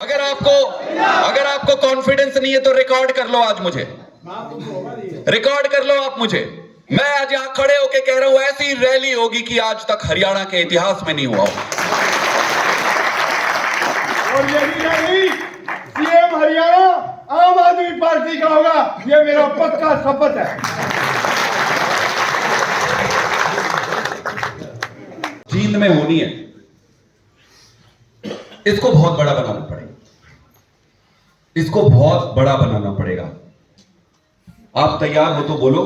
अगर आपको कॉन्फिडेंस नहीं है तो रिकॉर्ड कर लो, आज मुझे रिकॉर्ड कर लो आप मुझे। मैं आज यहां खड़े होके कह रहा हूं ऐसी रैली होगी कि आज तक हरियाणा के इतिहास में नहीं हुआ। और यही नहीं, सीएम हरियाणा आम आदमी पार्टी का होगा, ये मेरा पक्का शपथ है। जींद में होनी है, इसको बहुत बड़ा बनाना पड़ेगा, इसको बहुत बड़ा बनाना पड़ेगा। आप तैयार हो तो बोलो।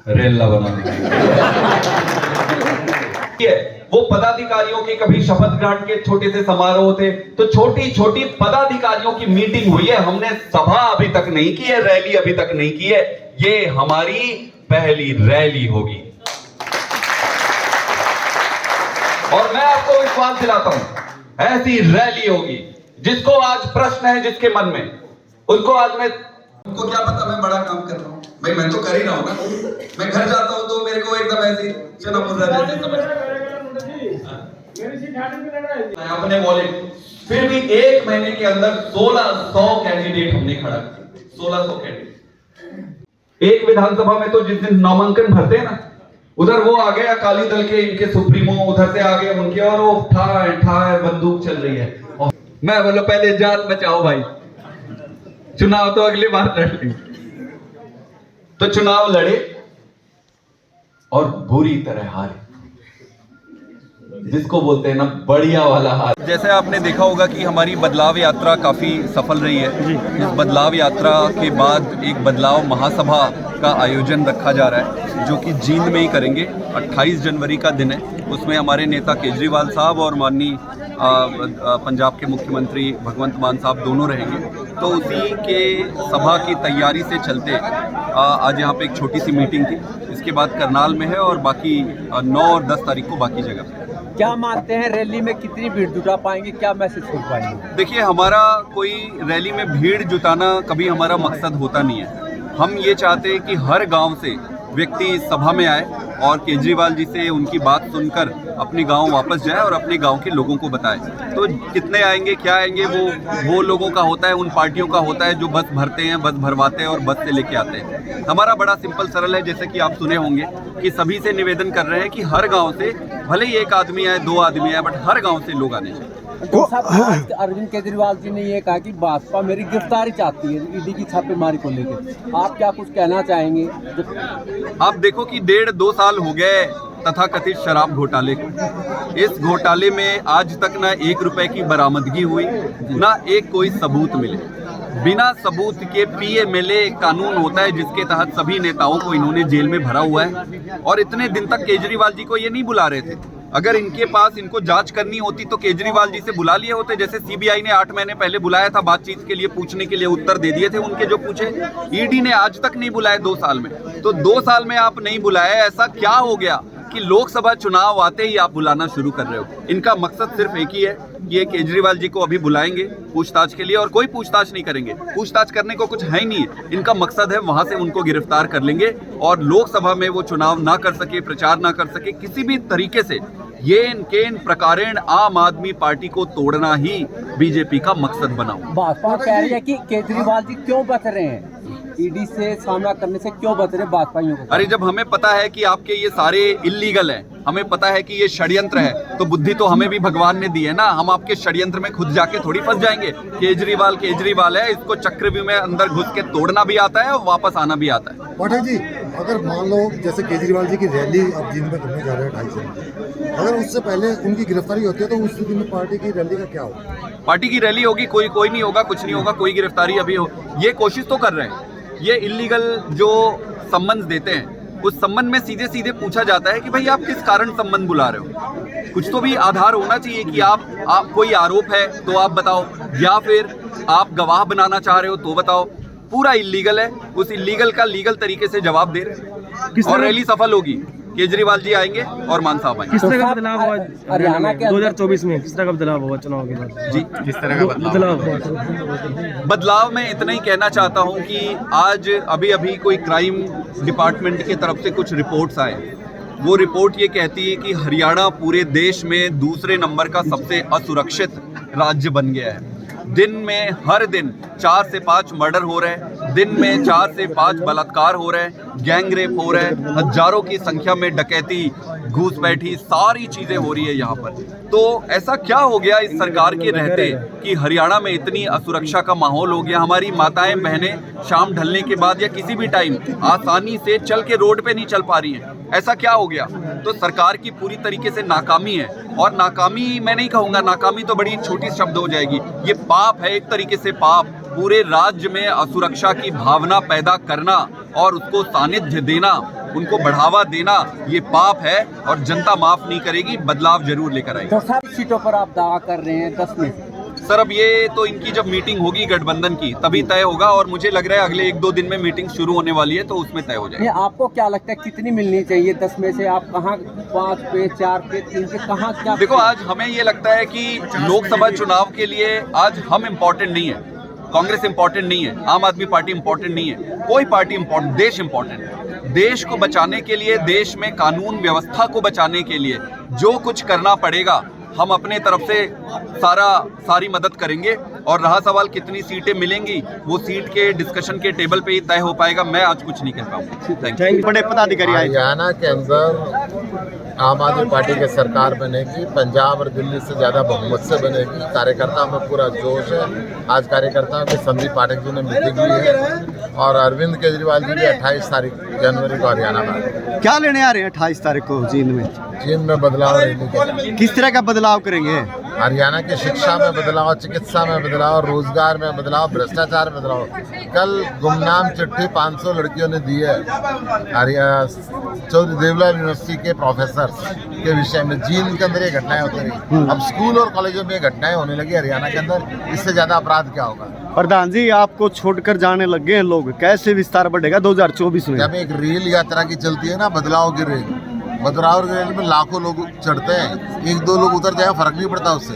रेला बना देंगे। वो पदाधिकारियों के कभी शपथ ग्रहण के छोटे से समारोह होते, तो छोटी छोटी पदाधिकारियों की मीटिंग हुई है। हमने सभा अभी तक नहीं की है, रैली अभी तक नहीं की है। ये हमारी पहली रैली होगी और मैं आपको विश्वास दिलाता हूं ऐसी रैली होगी। जिसको आज प्रश्न है जिसके मन में, उनको आज उनको क्या पता मैं बड़ा काम कर रहा हूं। भाई मैं तो कर ही रहा हूं ना। मैं घर जाता हूं तो मेरे को एकदम ऐसी चना मुर्रा जैसे समझ अपने वॉलेट। फिर भी एक महीने के अंदर 1600 कैंडिडेट हमने खड़ा किया। 1600 कैंडिडेट एक विधानसभा में। तो जिस दिन नामांकन भरते हैं ना, उधर वो आ गए अकाली दल के इनके सुप्रीमो, उधर से आ गए उनके, और वो ठाए बंदूक चल रही है। और मैं बोलो पहले जान बचाओ भाई, चुनाव तो अगली बार लड़ लेंगे। तो चुनाव लड़े और बुरी तरह हारे, जिसको बोलते हैं ना बढ़िया वाला हार। जैसे आपने देखा होगा कि हमारी बदलाव यात्रा काफी सफल रही है। इस बदलाव यात्रा के बाद एक बदलाव महासभा का आयोजन रखा जा रहा है, जो कि जींद में ही करेंगे। 28 जनवरी का दिन है। उसमें हमारे नेता केजरीवाल साहब और माननीय पंजाब के मुख्यमंत्री भगवंत मान साहब दोनों रहेंगे। तो उसी के सभा की तैयारी से चलते आज यहाँ पे एक छोटी सी मीटिंग थी। इसके बाद करनाल में है और बाकी 9 और 10 तारीख को बाकी जगह पे। क्या मानते हैं रैली में कितनी भीड़ जुटा पाएंगे, क्या मैसेज छोड़ पाएंगे? देखिए, हमारा कोई रैली में भीड़ जुटाना कभी हमारा मकसद होता नहीं है। हम ये चाहते हैं कि हर गांव से व्यक्ति इस सभा में आए और केजरीवाल जी से उनकी बात सुनकर अपने गांव वापस जाए और अपने गांव के लोगों को बताए। तो कितने आएंगे क्या आएंगे वो लोगों का होता है, उन पार्टियों का होता है जो बस भरते हैं, बस भरवाते हैं और बस से लेके आते हैं। हमारा बड़ा सिंपल सरल है, जैसे कि आप सुने होंगे कि सभी से निवेदन कर रहे हैं कि हर गाँव से भले ही एक आदमी आए, 2 आदमी आए, बट हर गाँव से लोग आने चाहिए। अरविंद केजरीवाल जी ने ये कहा कि भाजपा मेरी गिरफ्तारी चाहती है ईडी की छापेमारी को लेकर। आप क्या कुछ कहना चाहेंगे? आप देखो कि 1.5-2 साल हो गए तथाकथित शराब घोटाले को। इस घोटाले में आज तक ना 1 रुपए की बरामदगी हुई, ना एक कोई सबूत मिले। बिना सबूत के पीएमएलए कानून होता है जिसके तहत सभी नेताओं को इन्होंने जेल में भरा हुआ है। और इतने दिन तक केजरीवाल जी को ये नहीं बुला रहे थे। अगर इनके पास इनको जांच करनी होती तो केजरीवाल जी से बुला लिए होते। जैसे सीबीआई ने 8 महीने पहले बुलाया था बातचीत के लिए, पूछने के लिए, उत्तर दे दिए थे उनके जो पूछे। ईडी ने आज तक नहीं बुलाया 2 साल में। तो 2 साल में आप नहीं बुलाए, ऐसा क्या हो गया कि लोकसभा चुनाव आते ही आप बुलाना शुरू कर रहे हो? इनका मकसद सिर्फ एक ही है, ये केजरीवाल जी को अभी बुलाएंगे पूछताछ के लिए और कोई पूछताछ नहीं करेंगे। पूछताछ करने को कुछ है ही नहीं है। इनका मकसद है वहां से उनको गिरफ्तार कर लेंगे और लोकसभा में वो चुनाव ना कर सके, प्रचार ना कर सके। किसी भी तरीके से केन प्रकारेण आम आदमी पार्टी को तोड़ना ही बीजेपी का मकसद बना। भाजपा कह रही है कि केजरीवाल जी क्यों बच रहे हैं, ईडी से सामना करने से क्यों बच रहे भाजपाइयों को? अरे जब हमें पता है कि आपके ये सारे इल्लीगल हैं, हमें पता है कि ये षड्यंत्र है, तो बुद्धि तो हमें भी भगवान ने दी है ना। हम आपके षड्यंत्र में खुद जाके थोड़ी फंस जाएंगे। केजरीवाल है, इसको चक्रव्यूह में अंदर घुस के तोड़ना भी आता है और वापस आना भी आता है। पाठक जी, अगर मान लो जैसे केजरीवाल जी की रैली अब जींद में करने जा रहे हैं 2.5 जनवरी, अगर उससे पहले उनकी गिरफ्तारी होती है तो उस दिन पार्टी की रैली का क्या होगा? पार्टी की रैली होगी, कोई नहीं होगा, कुछ नहीं होगा, कोई गिरफ्तारी अभी हो। ये कोशिश तो कर रहे हैं। ये इल्लीगल जो सम्मन देते हैं, उस संबंध में सीधे सीधे पूछा जाता है कि भाई आप किस कारण संबंध बुला रहे हो। कुछ तो भी आधार होना चाहिए कि आप कोई आरोप है तो आप बताओ, या फिर आप गवाह बनाना चाह रहे हो तो बताओ। पूरा इल्लीगल है, उस इल्लीगल का लीगल तरीके से जवाब दे रहे और रैली सफल होगी। केजरीवाल जी आएंगे और मान साहब आएंगे। किस तरह का बदलाव हुआ हरियाणा के 2024 में? किस तरह का बदलाव हुआ चुनाव के बाद? जी, किस तरह का बदलाव मैं इतना ही कहना चाहता हूं कि आज अभी कोई क्राइम डिपार्टमेंट की तरफ से कुछ रिपोर्ट्स आए वो रिपोर्ट ये कहती है कि हरियाणा पूरे देश में दूसरे नंबर का सबसे असुरक्षित राज्य बन गया है। दिन में हर दिन 4 से 5 मर्डर हो रहे हैं, दिन में 4 से 5 बलात्कार हो रहे हैं, गैंग रेप हो रहे हैं, हजारों की संख्या में डकैती, घूसपैठी, सारी चीजें हो रही है यहाँ पर। तो ऐसा क्या हो गया इस सरकार के रहते कि हरियाणा में इतनी असुरक्षा का माहौल हो गया? हमारी माताएं बहनें शाम ढलने के बाद या किसी भी टाइम आसानी से चल के रोड पे नहीं चल पा रही हैं। ऐसा क्या हो गया? तो सरकार की पूरी तरीके से नाकामी है। और नाकामी मैं नहीं कहूँगा, नाकामी तो बड़ी छोटी शब्द हो जाएगी, ये पाप है, एक तरीके से पाप। पूरे राज्य में असुरक्षा की भावना पैदा करना और उसको सानिध्य देना, उनको बढ़ावा देना, ये पाप है और जनता माफ नहीं करेगी, बदलाव जरूर लेकर आएगी। तो सारी सीटों पर आप दावा कर रहे हैं 10 में से? सर अब ये तो इनकी जब मीटिंग होगी गठबंधन की तभी तय होगा, और मुझे लग रहा है अगले 1-2 दिन में मीटिंग शुरू होने वाली है, तो उसमें तय हो जाएगा। ये आपको क्या लगता है कितनी मिलनी चाहिए 10 में से? आप कहाँ 5 पे, 4 पे, 3 पे, कहाँ क्या? देखो आज हमें ये लगता है कि लोकसभा चुनाव के लिए आज हम इम्पोर्टेंट नहीं है, कांग्रेस इम्पोर्टेंट नहीं है, आम आदमी पार्टी इम्पोर्टेंट नहीं है, कोई पार्टी इम्पोर्टेंट, देश इम्पोर्टेंट है। देश को बचाने के लिए, देश में कानून व्यवस्था को बचाने के लिए जो कुछ करना पड़ेगा हम अपने तरफ से सारी मदद करेंगे। और रहा सवाल कितनी सीटें मिलेंगी, वो सीट के डिस्कशन के टेबल पे ही तय हो पाएगा, मैं आज कुछ नहीं कह पाऊंगा। Thank you. बड़े पदाधिकारी आए। हरियाणा के अंदर आम आदमी पार्टी की सरकार बनेगी, पंजाब और दिल्ली से ज़्यादा बहुमत से बनेगी। कार्यकर्ताओं में पूरा जोश है। आज कार्यकर्ताओं के संदीप पाठक जी ने मीटिंग ली है और अरविंद केजरीवाल जी भी 28 जनवरी को हरियाणा में आएंगे। क्या लेने आ रहे हैं 28 तारीख को जींद में? जींद में बदलाव लेने के किस तरह का बदलाव करेंगे? हरियाणा की शिक्षा में बदलाव, चिकित्सा में बदलाव, रोजगार में बदलाव, भ्रष्टाचार में बदलाव। कल गुमनाम चिट्ठी 500 लड़कियों ने दी है चौधरी देवलाल यूनिवर्सिटी के प्रोफेसर के विषय में। जींद के अंदर ये घटनाएं होती रही, अब स्कूल और कॉलेजों में ये घटनाएं होने लगी हरियाणा के अंदर। इससे ज्यादा अपराध क्या होगा? प्रधान जी आपको छोड़कर जाने लगे हैं लोग, कैसे विस्तार बढ़ेगा 2024 में? जब एक रेल यात्रा की चलती है ना, बदलाव की रेल, बदलाव की रेल में लाखों लोग चढ़ते हैं, 1-2 लोग उतर जाए फर्क नहीं पड़ता उससे।